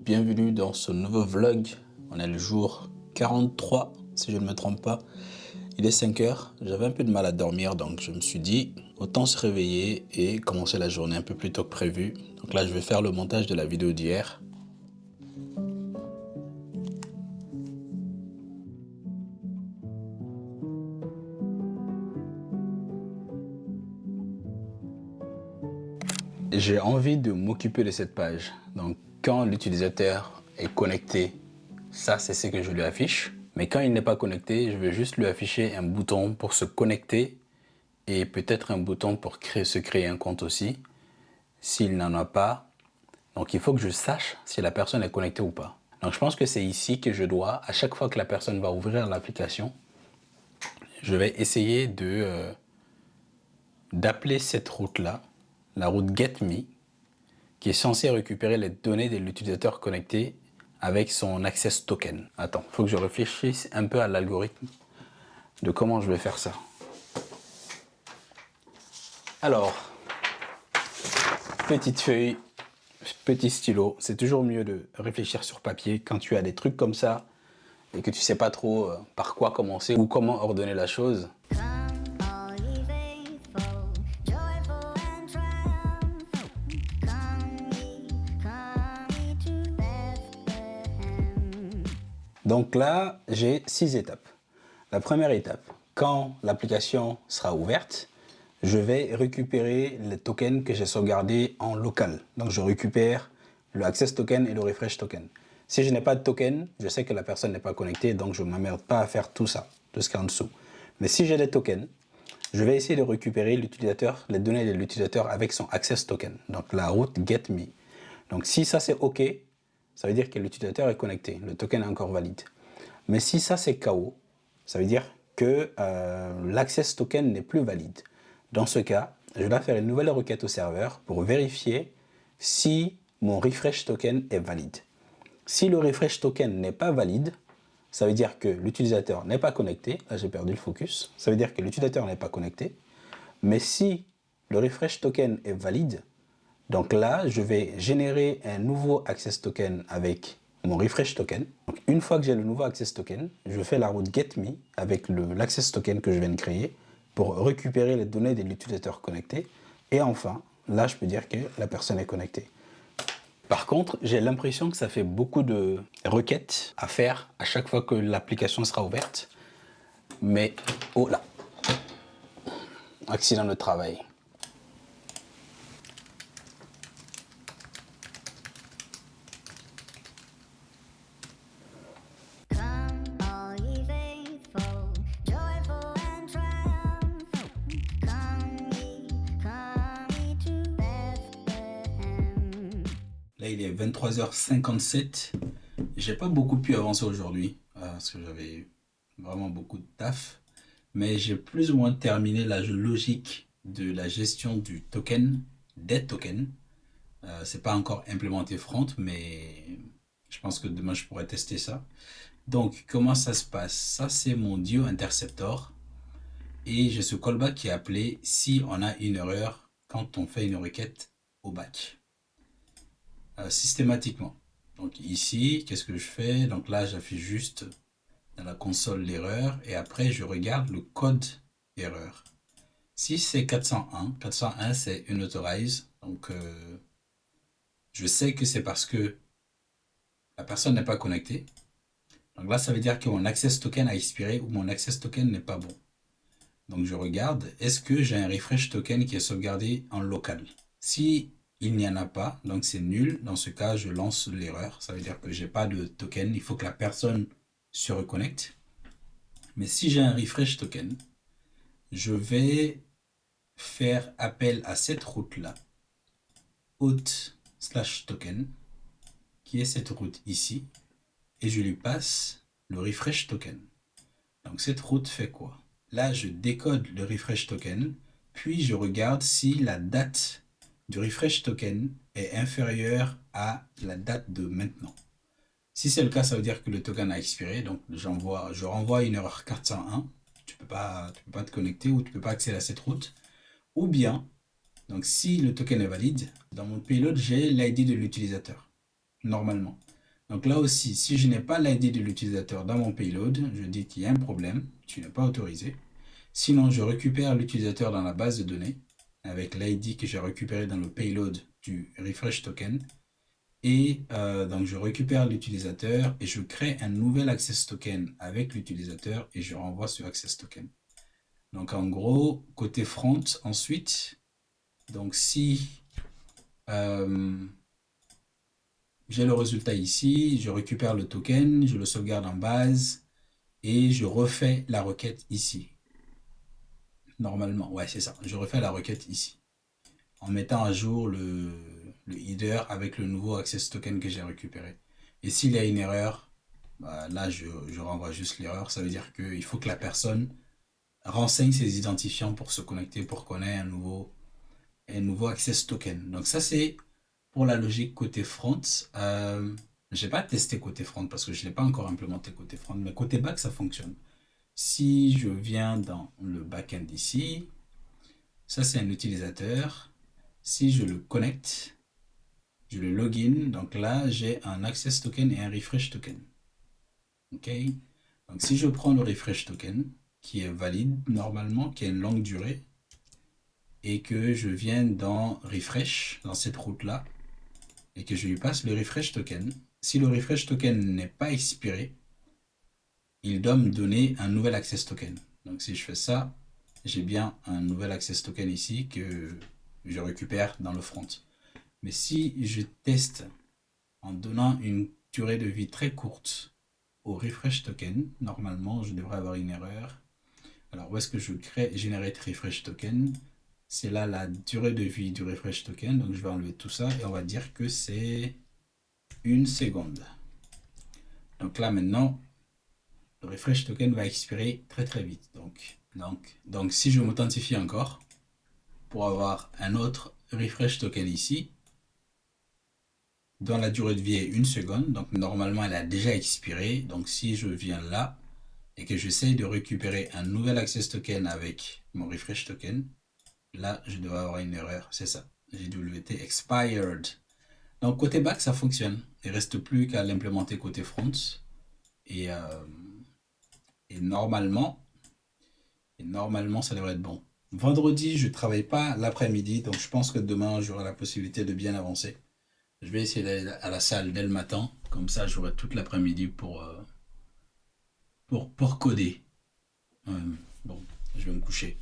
Bienvenue dans ce nouveau vlog. On est le jour 43 si je ne me trompe pas. Il est 5 heures, j'avais un peu de mal à dormir donc je me suis dit autant se réveiller et commencer la journée un peu plus tôt que prévu. Donc là je vais faire le montage de la vidéo d'hier. J'ai envie de m'occuper de cette page. Donc quand l'utilisateur est connecté, ça c'est ce que je lui affiche. Mais quand il n'est pas connecté, je vais juste lui afficher un bouton pour se connecter et peut-être un bouton pour se créer un compte aussi. S'il n'en a pas, donc il faut que je sache si la personne est connectée ou pas. Donc je pense que c'est ici que je dois, à chaque fois que la personne va ouvrir l'application, je vais essayer d'appeler cette route-là, la route GetMe, qui est censée récupérer les données de l'utilisateur connecté avec son Access Token. Attends, il faut que je réfléchisse un peu à l'algorithme de comment je vais faire ça. Alors, petite feuille, petit stylo, c'est toujours mieux de réfléchir sur papier quand tu as des trucs comme ça et que tu sais pas trop par quoi commencer ou comment ordonner la chose. Donc là, j'ai 6 étapes. La première étape, quand l'application sera ouverte, je vais récupérer les tokens que j'ai sauvegardés en local. Donc je récupère le Access Token et le Refresh Token. Si je n'ai pas de token, je sais que la personne n'est pas connectée, donc je ne m'emmerde pas à faire tout ça, tout ce qu'il y a en dessous. Mais si j'ai des tokens, je vais essayer de récupérer l'utilisateur, les données de l'utilisateur avec son Access Token, donc la route GetMe. Donc si ça c'est OK, ça veut dire que l'utilisateur est connecté, le token est encore valide. Mais si ça c'est KO, ça veut dire que l'Access Token n'est plus valide. Dans ce cas, je dois faire une nouvelle requête au serveur pour vérifier si mon Refresh Token est valide. Si le Refresh Token n'est pas valide, ça veut dire que l'utilisateur n'est pas connecté. Là, j'ai perdu le focus. Ça veut dire que l'utilisateur n'est pas connecté. Mais si le Refresh Token est valide, donc là, je vais générer un nouveau Access Token avec mon Refresh Token. Donc, une fois que j'ai le nouveau Access Token, je fais la route GetMe avec l'Access Token que je viens de créer pour récupérer les données de l'utilisateur connecté. Et enfin, là, je peux dire que la personne est connectée. Par contre, j'ai l'impression que ça fait beaucoup de requêtes à faire à chaque fois que l'application sera ouverte. Mais, oh là, accident de travail. Là, il est 23h57. J'ai pas beaucoup pu avancer aujourd'hui parce que j'avais vraiment beaucoup de taf. Mais j'ai plus ou moins terminé la logique de la gestion du token, des tokens. C'est pas encore implémenté front, mais je pense que demain je pourrais tester ça. Donc, comment ça se passe? Ça, c'est mon Dio Interceptor. Et j'ai ce callback qui est appelé si on a une erreur quand on fait une requête au back. Systématiquement. Donc ici, qu'est-ce que je fais? Donc là, j'affiche juste dans la console l'erreur et après, je regarde le code erreur. Si c'est 401 c'est unauthorize. Donc je sais que c'est parce que la personne n'est pas connectée. Donc là, ça veut dire que mon access token a expiré ou mon access token n'est pas bon. Donc je regarde, est-ce que j'ai un refresh token qui est sauvegardé en local? Si il n'y en a pas, donc c'est nul. Dans ce cas, je lance l'erreur. Ça veut dire que j'ai pas de token. Il faut que la personne se reconnecte. Mais si j'ai un refresh token, je vais faire appel à cette route-là, auth/token, qui est cette route ici, et je lui passe le refresh token. Donc cette route fait quoi? Là, je décode le refresh token, puis je regarde si la date du refresh token est inférieur à la date de maintenant. Si c'est le cas, ça veut dire que le token a expiré. Donc, je renvoie une erreur 401. Tu peux pas te connecter ou tu peux pas accéder à cette route. Ou bien, donc si le token est valide, dans mon payload, j'ai l'ID de l'utilisateur, normalement. Donc là aussi, si je n'ai pas l'ID de l'utilisateur dans mon payload, je dis qu'il y a un problème, tu n'es pas autorisé. Sinon, je récupère l'utilisateur dans la base de données avec l'ID que j'ai récupéré dans le payload du refresh token. Et donc, je récupère l'utilisateur et je crée un nouvel access token avec l'utilisateur et je renvoie ce access token. Donc, en gros, côté front, ensuite, donc si j'ai le résultat ici, je récupère le token, je le sauvegarde en base et je refais la requête ici. Normalement, ouais, c'est ça. Je refais la requête ici en mettant à jour le header avec le nouveau access token que j'ai récupéré. Et s'il y a une erreur, bah, là, je renvoie juste l'erreur. Ça veut dire qu'il faut que la personne renseigne ses identifiants pour se connecter, pour qu'on ait un nouveau access token. Donc ça, c'est pour la logique côté front. Je n'ai pas testé côté front parce que je ne l'ai pas encore implémenté côté front, mais côté back, ça fonctionne. Si je viens dans le backend ici, ça c'est un utilisateur. Si je le connecte, je le login, donc là j'ai un access token et un refresh token. Ok. Donc si je prends le refresh token, qui est valide normalement, qui a une longue durée, et que je viens dans refresh, dans cette route-là, et que je lui passe le refresh token, si le refresh token n'est pas expiré, il doit me donner un nouvel access token. Donc si je fais ça, j'ai bien un nouvel access token ici que je récupère dans le front. Mais si je teste en donnant une durée de vie très courte au refresh token, normalement je devrais avoir une erreur. Alors où est-ce que je crée generate refresh token? C'est là la durée de vie du refresh token. Donc je vais enlever tout ça et on va dire que c'est 1 seconde. Donc là maintenant, le refresh token va expirer très très vite. Donc si je m'authentifie encore pour avoir un autre refresh token ici, dont la durée de vie est 1 seconde, donc normalement elle a déjà expiré. Donc si je viens là et que j'essaye de récupérer un nouvel access token avec mon refresh token, là je dois avoir une erreur, c'est ça, JWT expired. Donc côté back ça fonctionne, il ne reste plus qu'à l'implémenter côté front et normalement ça devrait être bon. Vendredi je travaille pas l'après-midi, donc je pense que demain j'aurai la possibilité de bien avancer. Je vais essayer d'aller à la salle dès le matin, comme ça j'aurai toute l'après-midi pour coder. Bon, je vais me coucher.